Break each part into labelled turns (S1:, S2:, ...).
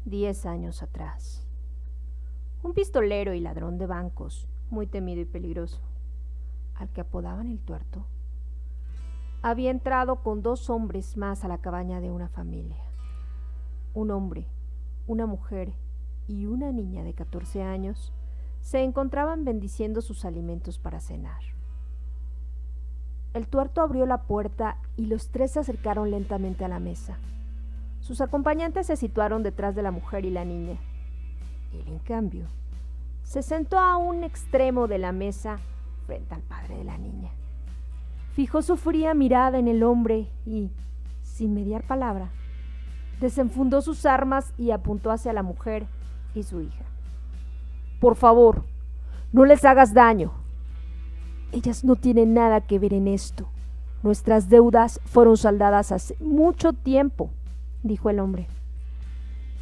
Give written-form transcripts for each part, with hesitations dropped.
S1: 10 años atrás. Un pistolero y ladrón de bancos, muy temido y peligroso, al que apodaban el Tuerto, había entrado con 2 hombres más a la cabaña de una familia. Un hombre, una mujer y una niña de 14 años se encontraban bendiciendo sus alimentos para cenar. El Tuerto abrió la puerta y los 3 se acercaron lentamente a la mesa. Sus acompañantes se situaron detrás de la mujer y la niña. Él, en cambio, se sentó a un extremo de la mesa frente al padre de la niña. Fijó su fría mirada en el hombre y, sin mediar palabra, desenfundó sus armas y apuntó hacia la mujer y su hija. «Por favor, no les hagas daño. Ellas no tienen nada que ver en esto. Nuestras deudas fueron saldadas hace mucho tiempo», dijo el hombre.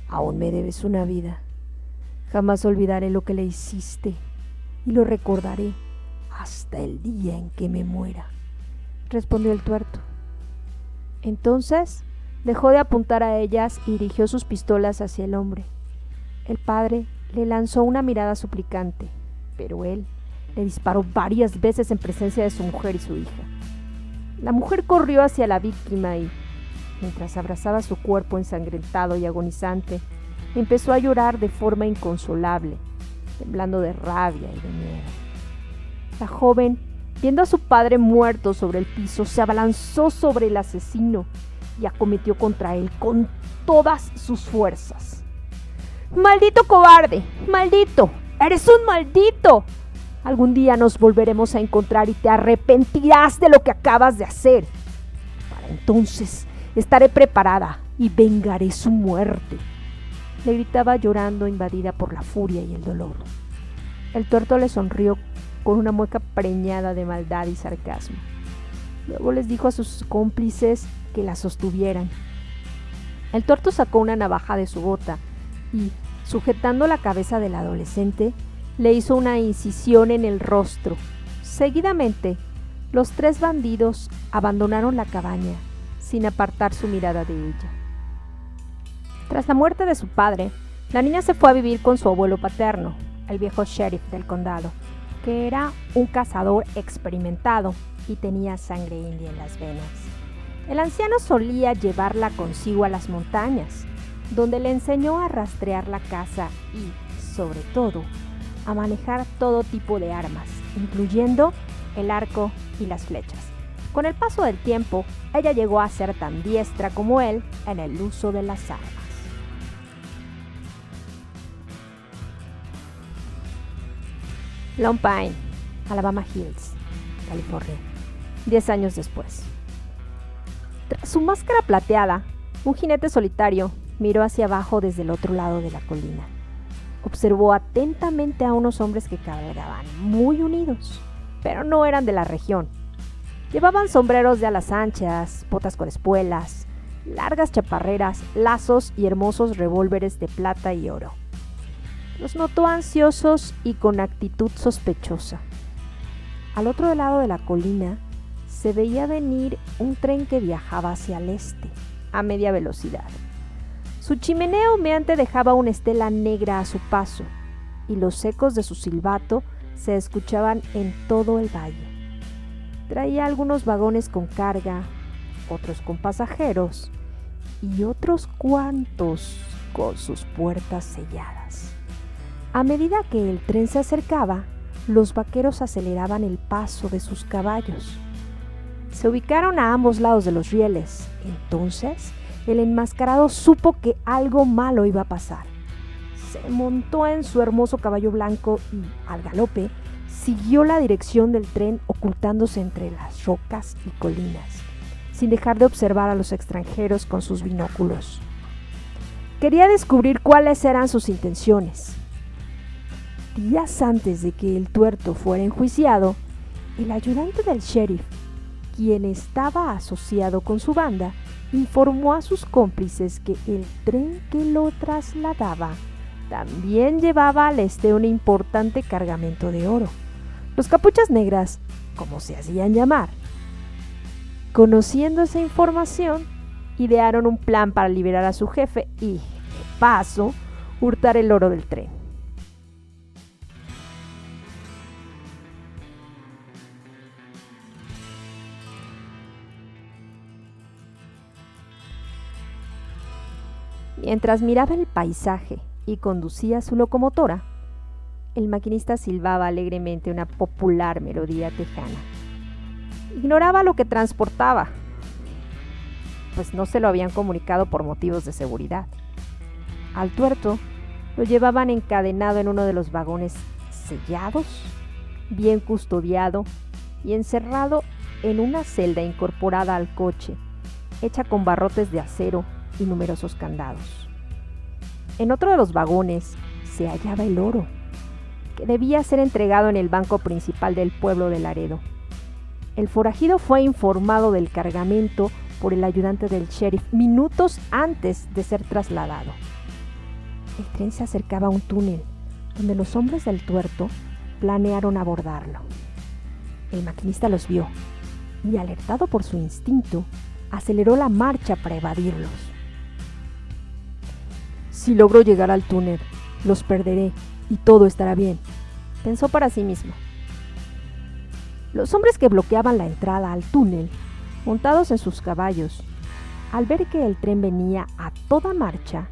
S1: «Aún me debes una vida. Jamás olvidaré lo que le hiciste y lo recordaré hasta el día en que me muera», respondió el Tuerto. Entonces dejó de apuntar a ellas y dirigió sus pistolas hacia el hombre. El padre le lanzó una mirada suplicante, pero él le disparó varias veces en presencia de su mujer y su hija. La mujer corrió hacia la víctima y, mientras abrazaba su cuerpo ensangrentado y agonizante, empezó a llorar de forma inconsolable, temblando de rabia y de miedo. La joven, viendo a su padre muerto sobre el piso, se abalanzó sobre el asesino y acometió contra él con todas sus fuerzas. «¡Maldito cobarde! ¡Maldito! ¡Eres un maldito! Algún día nos volveremos a encontrar y te arrepentirás de lo que acabas de hacer. Para entonces estaré preparada y vengaré su muerte», le gritaba llorando, invadida por la furia y el dolor. El Tuerto le sonrió con una mueca preñada de maldad y sarcasmo. Luego les dijo a sus cómplices que la sostuvieran. El Tuerto sacó una navaja de su bota y, sujetando la cabeza del adolescente, le hizo una incisión en el rostro. Seguidamente, los 3 bandidos abandonaron la cabaña sin apartar su mirada de ella. Tras la muerte de su padre, la niña se fue a vivir con su abuelo paterno, el viejo sheriff del condado, que era un cazador experimentado y tenía sangre india en las venas. El anciano solía llevarla consigo a las montañas, donde le enseñó a rastrear la caza y, sobre todo, a manejar todo tipo de armas, incluyendo el arco y las flechas. Con el paso del tiempo, ella llegó a ser tan diestra como él en el uso de las armas. Lone Pine, Alabama Hills, California, 10 años después. Tras su máscara plateada, un jinete solitario miró hacia abajo desde el otro lado de la colina. Observó atentamente a unos hombres que cabalgaban muy unidos, pero no eran de la región. Llevaban sombreros de alas anchas, botas con espuelas, largas chaparreras, lazos y hermosos revólveres de plata y oro. Los notó ansiosos y con actitud sospechosa. Al otro lado de la colina se veía venir un tren que viajaba hacia el este, a media velocidad. Su chimenea humeante dejaba una estela negra a su paso, y los ecos de su silbato se escuchaban en todo el valle. Traía algunos vagones con carga, otros con pasajeros, y otros cuantos con sus puertas selladas. A medida que el tren se acercaba, los vaqueros aceleraban el paso de sus caballos. Se ubicaron a ambos lados de los rieles. Entonces, el enmascarado supo que algo malo iba a pasar. Se montó en su hermoso caballo blanco y, al galope, siguió la dirección del tren ocultándose entre las rocas y colinas, sin dejar de observar a los extranjeros con sus binóculos. Quería descubrir cuáles eran sus intenciones. Días antes de que el Tuerto fuera enjuiciado, el ayudante del sheriff, quien estaba asociado con su banda, informó a sus cómplices que el tren que lo trasladaba también llevaba al este un importante cargamento de oro. Los capuchas negras, como se hacían llamar, conociendo esa información, idearon un plan para liberar a su jefe y, paso, hurtar el oro del tren. Mientras miraba el paisaje y conducía su locomotora, el maquinista silbaba alegremente una popular melodía tejana. Ignoraba lo que transportaba, pues no se lo habían comunicado por motivos de seguridad. Al tuerto lo llevaban encadenado en uno de los vagones sellados, bien custodiado y encerrado en una celda incorporada al coche, hecha con barrotes de acero y numerosos candados. En otro de los vagones se hallaba el oro, que debía ser entregado en el banco principal del pueblo de Laredo. El forajido fue informado del cargamento por el ayudante del sheriff minutos antes de ser trasladado. El tren se acercaba a un túnel donde los hombres del tuerto planearon abordarlo. El maquinista los vio y, alertado por su instinto, aceleró la marcha para evadirlos. Si logro llegar al túnel, los perderé y todo estará bien, pensó para sí mismo. Los hombres que bloqueaban la entrada al túnel, montados en sus caballos, al ver que el tren venía a toda marcha,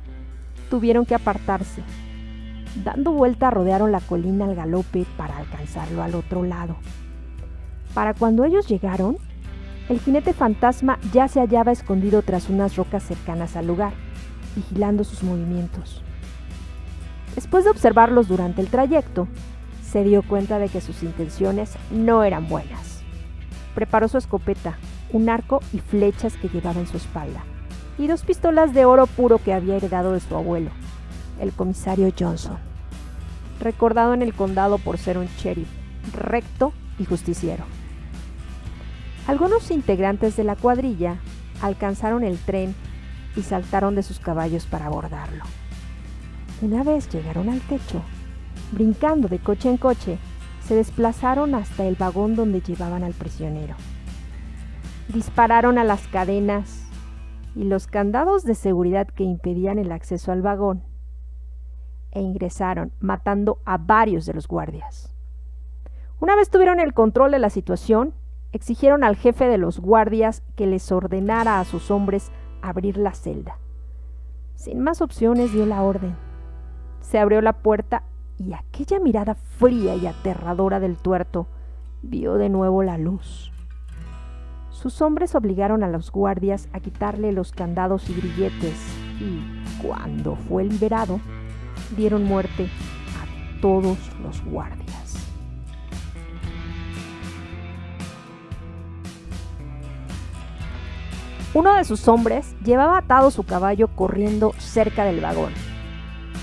S1: tuvieron que apartarse. Dando vuelta, rodearon la colina al galope para alcanzarlo al otro lado. Para cuando ellos llegaron, el jinete fantasma ya se hallaba escondido tras unas rocas cercanas al lugar, vigilando sus movimientos. Después de observarlos durante el trayecto, se dio cuenta de que sus intenciones no eran buenas. Preparó su escopeta, un arco y flechas que llevaba en su espalda, y 2 pistolas de oro puro que había heredado de su abuelo, el comisario Johnson, recordado en el condado por ser un sheriff recto y justiciero. Algunos integrantes de la cuadrilla alcanzaron el tren y saltaron de sus caballos para abordarlo. Una vez llegaron al techo, brincando de coche en coche, se desplazaron hasta el vagón donde llevaban al prisionero. Dispararon a las cadenas y los candados de seguridad que impedían el acceso al vagón e ingresaron, matando a varios de los guardias. Una vez tuvieron el control de la situación, exigieron al jefe de los guardias que les ordenara a sus hombres abrir la celda. Sin más opciones dio la orden. Se abrió la puerta y aquella mirada fría y aterradora del tuerto vio de nuevo la luz. Sus hombres obligaron a los guardias a quitarle los candados y grilletes y, cuando fue liberado, dieron muerte a todos los guardias. Uno de sus hombres llevaba atado su caballo corriendo cerca del vagón.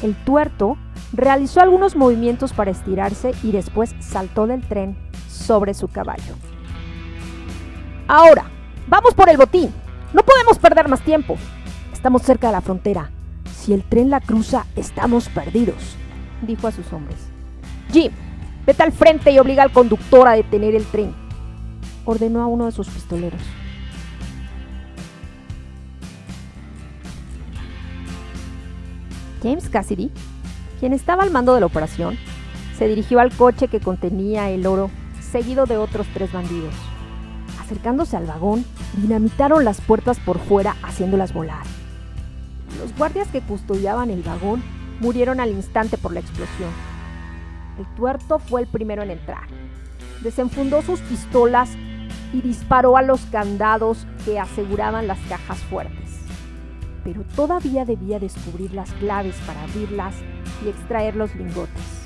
S1: El tuerto realizó algunos movimientos para estirarse y después saltó del tren sobre su caballo. ¡Ahora! ¡Vamos por el botín! ¡No podemos perder más tiempo! Estamos cerca de la frontera. Si el tren la cruza, estamos perdidos, dijo a sus hombres. Jim, vete al frente y obliga al conductor a detener el tren, ordenó a uno de sus pistoleros. James Cassidy, quien estaba al mando de la operación, se dirigió al coche que contenía el oro, seguido de otros 3 bandidos. Acercándose al vagón, dinamitaron las puertas por fuera, haciéndolas volar. Los guardias que custodiaban el vagón murieron al instante por la explosión. El tuerto fue el primero en entrar. Desenfundó sus pistolas y disparó a los candados que aseguraban las cajas fuertes. Pero todavía debía descubrir las claves para abrirlas y extraer los lingotes.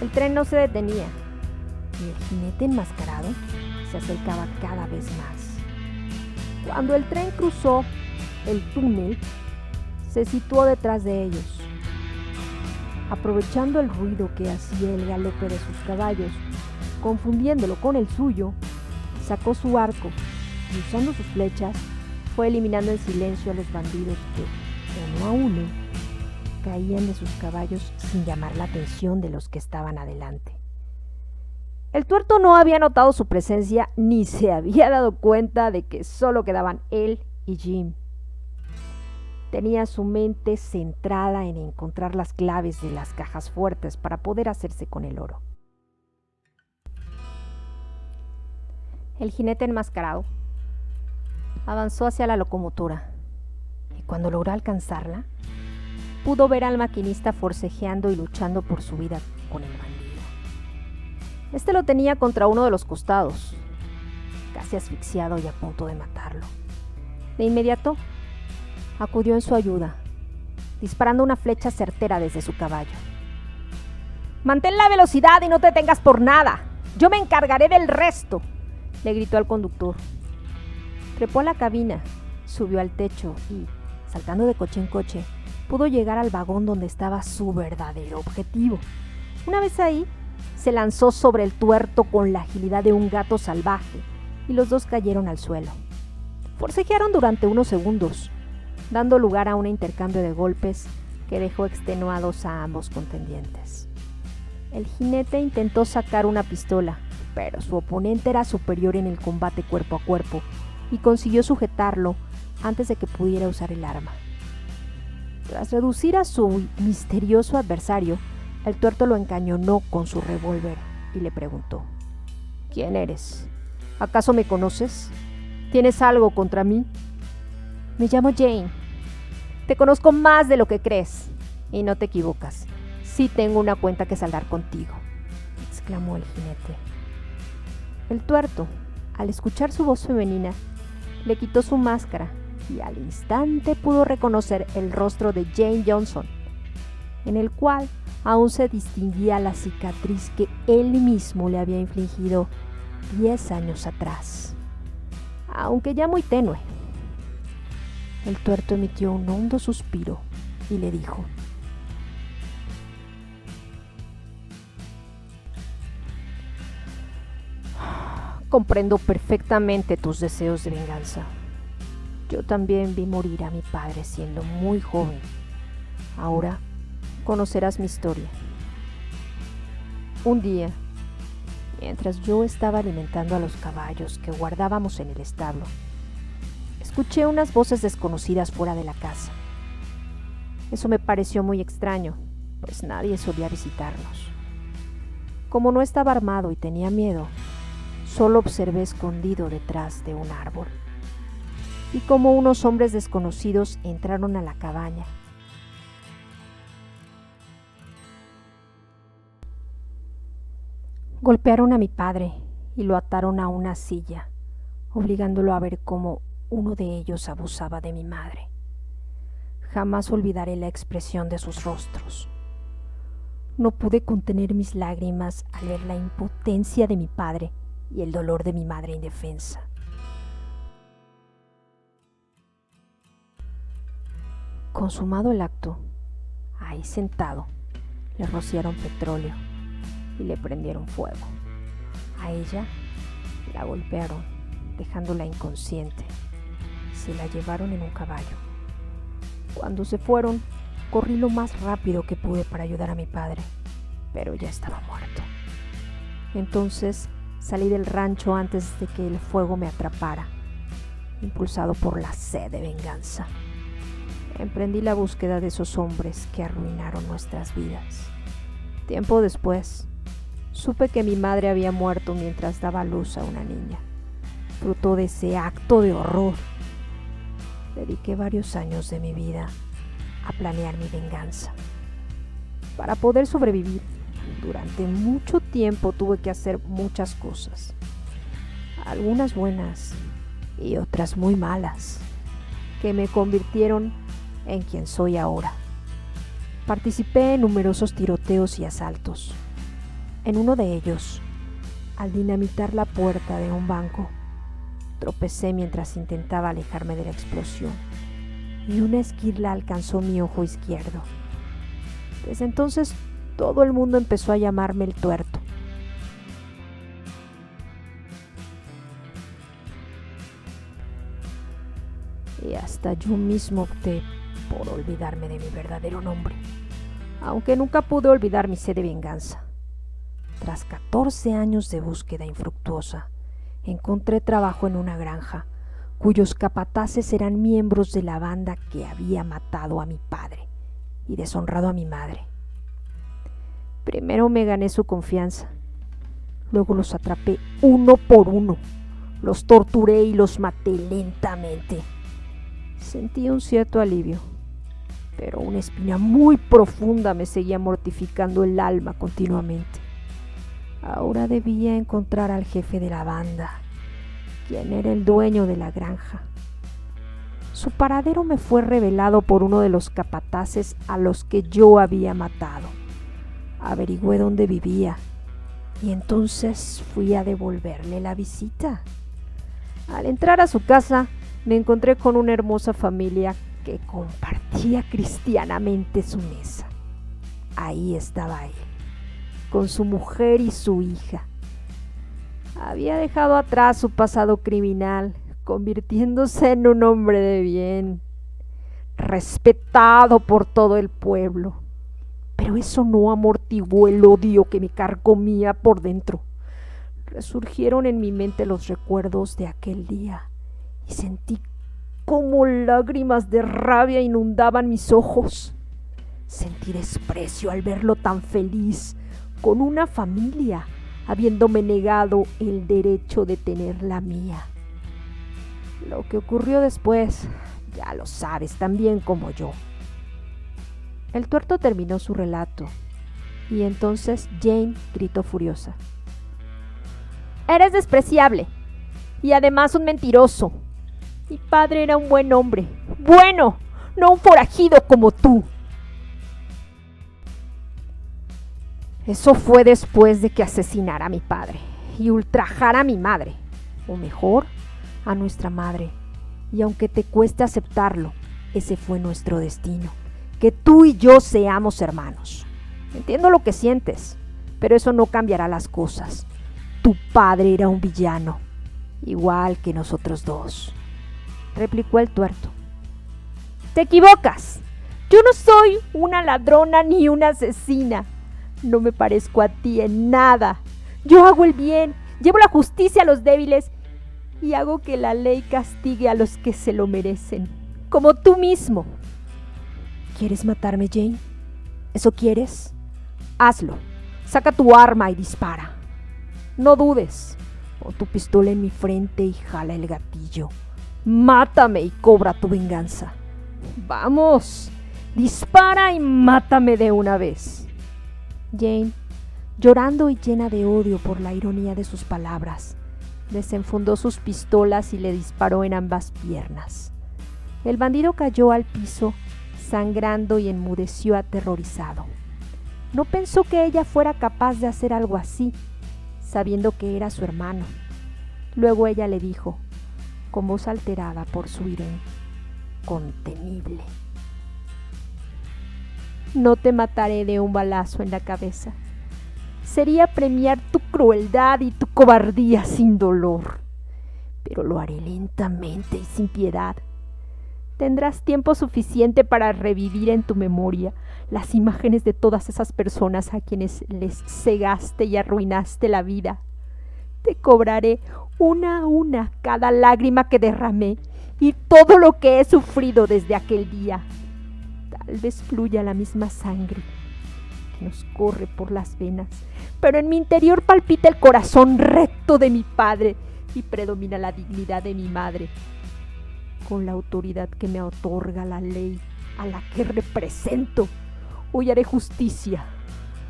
S1: El tren no se detenía y el jinete enmascarado se acercaba cada vez más. Cuando el tren cruzó el túnel, se situó detrás de ellos. Aprovechando el ruido que hacía el galope de sus caballos, confundiéndolo con el suyo, sacó su arco y, usando sus flechas, fue eliminando en silencio a los bandidos que, uno a uno, caían de sus caballos sin llamar la atención de los que estaban adelante. El tuerto no había notado su presencia ni se había dado cuenta de que solo quedaban él y Jim. Tenía su mente centrada en encontrar las claves de las cajas fuertes para poder hacerse con el oro. El jinete enmascarado avanzó hacia la locomotora y cuando logró alcanzarla, pudo ver al maquinista forcejeando y luchando por su vida con el bandido. Este lo tenía contra uno de los costados, casi asfixiado y a punto de matarlo. De inmediato, acudió en su ayuda, disparando una flecha certera desde su caballo. «¡Mantén la velocidad y no te detengas por nada! ¡Yo me encargaré del resto!», le gritó al conductor. Trepó a la cabina, subió al techo y, saltando de coche en coche, pudo llegar al vagón donde estaba su verdadero objetivo. Una vez ahí, se lanzó sobre el tuerto con la agilidad de un gato salvaje y los dos cayeron al suelo. Forcejearon durante unos segundos, dando lugar a un intercambio de golpes que dejó extenuados a ambos contendientes. El jinete intentó sacar una pistola, pero su oponente era superior en el combate cuerpo a cuerpo y consiguió sujetarlo antes de que pudiera usar el arma. Tras reducir a su misterioso adversario, el tuerto lo encañonó con su revólver y le preguntó: «¿Quién eres? ¿Acaso me conoces? ¿Tienes algo contra mí?» «Me llamo Jane. Te conozco más de lo que crees. Y no te equivocas. Sí tengo una cuenta que saldar contigo», exclamó el jinete. El tuerto, al escuchar su voz femenina, le quitó su máscara y al instante pudo reconocer el rostro de Jane Johnson, en el cual aún se distinguía la cicatriz que él mismo le había infligido 10 años atrás, aunque ya muy tenue. El tuerto emitió un hondo suspiro y le dijo: «Comprendo perfectamente tus deseos de venganza. Yo también vi morir a mi padre siendo muy joven. Ahora conocerás mi historia. Un día, mientras yo estaba alimentando a los caballos que guardábamos en el establo, escuché unas voces desconocidas fuera de la casa. Eso me pareció muy extraño, pues nadie solía visitarnos. Como no estaba armado y tenía miedo, solo observé escondido detrás de un árbol. Y como unos hombres desconocidos entraron a la cabaña. Golpearon a mi padre y lo ataron a una silla, obligándolo a ver cómo uno de ellos abusaba de mi madre. Jamás olvidaré la expresión de sus rostros. No pude contener mis lágrimas al ver la impotencia de mi padre y el dolor de mi madre indefensa. Consumado el acto, ahí sentado, le rociaron petróleo y le prendieron fuego. A ella la golpearon, dejándola inconsciente. Se la llevaron en un caballo. Cuando se fueron, corrí lo más rápido que pude para ayudar a mi padre, pero ya estaba muerto. Entonces salí del rancho antes de que el fuego me atrapara, impulsado por la sed de venganza. Emprendí la búsqueda de esos hombres que arruinaron nuestras vidas. Tiempo después, supe que mi madre había muerto mientras daba luz a una niña, fruto de ese acto de horror. Dediqué varios años de mi vida a planear mi venganza. Para poder sobrevivir, durante mucho tiempo tuve que hacer muchas cosas, algunas buenas y otras muy malas, que me convirtieron en quien soy ahora. Participé en numerosos tiroteos y asaltos. En uno de ellos, al dinamitar la puerta de un banco, tropecé mientras intentaba alejarme de la explosión y una esquirla alcanzó mi ojo izquierdo. Desde entonces, todo el mundo empezó a llamarme el tuerto. Y hasta yo mismo opté por olvidarme de mi verdadero nombre, aunque nunca pude olvidar mi sed de venganza. Tras 14 años de búsqueda infructuosa, encontré trabajo en una granja, cuyos capataces eran miembros de la banda que había matado a mi padre y deshonrado a mi madre. Primero me gané su confianza, luego los atrapé uno por uno, los torturé y los maté lentamente. Sentí un cierto alivio, pero una espina muy profunda me seguía mortificando el alma continuamente. Ahora debía encontrar al jefe de la banda, quien era el dueño de la granja. Su paradero me fue revelado por uno de los capataces a los que yo había matado. Averigüé dónde vivía y entonces fui a devolverle la visita. Al entrar a su casa, me encontré con una hermosa familia que compartía cristianamente su mesa. Ahí estaba él, con su mujer y su hija. Había dejado atrás su pasado criminal, convirtiéndose en un hombre de bien, respetado por todo el pueblo. Pero eso no amortiguó el odio que me carcomía por dentro. Resurgieron en mi mente los recuerdos de aquel día y sentí cómo lágrimas de rabia inundaban mis ojos. Sentí desprecio al verlo tan feliz, con una familia, habiéndome negado el derecho de tener la mía. Lo que ocurrió después, ya lo sabes tan bien como yo. El tuerto terminó su relato, y entonces Jane gritó furiosa: «Eres despreciable, y además un mentiroso. Mi padre era un buen hombre, bueno, no un forajido como tú». Eso fue después de que asesinara a mi padre y ultrajara a mi madre, o mejor, a nuestra madre. Y aunque te cueste aceptarlo, ese fue nuestro destino, que tú y yo seamos hermanos. Entiendo lo que sientes, pero eso no cambiará las cosas. Tu padre era un villano, igual que nosotros dos, replicó el tuerto. Te equivocas. Yo no soy una ladrona ni una asesina. No me parezco a ti en nada. Yo hago el bien, llevo la justicia a los débiles y hago que la ley castigue a los que se lo merecen, como tú mismo. ¿Quieres matarme, Jane? ¿Eso quieres? Hazlo. Saca tu arma y dispara. No dudes. Pon tu pistola en mi frente y jala el gatillo. Mátame y cobra tu venganza. Vamos, dispara y mátame de una vez. Jane, llorando y llena de odio por la ironía de sus palabras, desenfundó sus pistolas y le disparó en ambas piernas. El bandido cayó al piso, sangrando, y enmudeció aterrorizado. No pensó que ella fuera capaz de hacer algo así, sabiendo que era su hermano. Luego ella le dijo, con voz alterada por su ira incontenible: no te mataré de un balazo en la cabeza. Sería premiar tu crueldad y tu cobardía sin dolor, pero lo haré lentamente y sin piedad. Tendrás tiempo suficiente para revivir en tu memoria las imágenes de todas esas personas a quienes les cegaste y arruinaste la vida. Te cobraré una a una cada lágrima que derramé y todo lo que he sufrido desde aquel día. Tal vez fluya la misma sangre que nos corre por las venas, pero en mi interior palpita el corazón recto de mi padre y predomina la dignidad de mi madre. Con la autoridad que me otorga la ley a la que represento, hoy haré justicia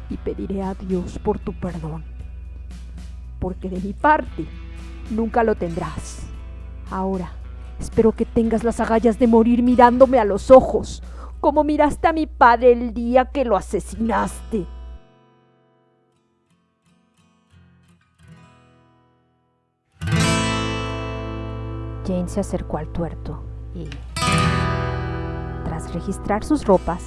S1: y pediré a Dios por tu perdón, porque de mi parte nunca lo tendrás. Ahora espero que tengas las agallas de morir mirándome a los ojos, como miraste a mi padre el día que lo asesinaste. Jane se acercó al tuerto y, tras registrar sus ropas,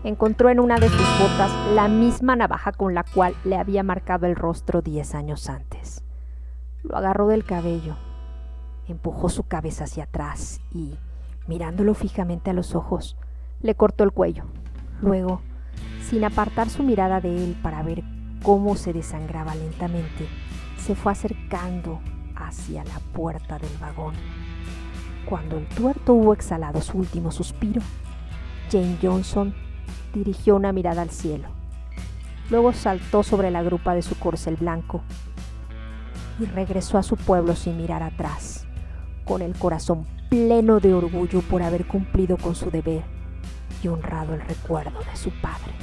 S1: encontró en una de sus botas la misma navaja con la cual le había marcado el rostro 10 años antes. Lo agarró del cabello, empujó su cabeza hacia atrás y, mirándolo fijamente a los ojos, le cortó el cuello. Luego, sin apartar su mirada de él para ver cómo se desangraba lentamente, se fue acercando hacia la puerta del vagón. Cuando el tuerto hubo exhalado su último suspiro, Jane Johnson dirigió una mirada al cielo. Luego saltó sobre la grupa de su corcel blanco y regresó a su pueblo sin mirar atrás, con el corazón pleno de orgullo por haber cumplido con su deber y honrado el recuerdo de su padre.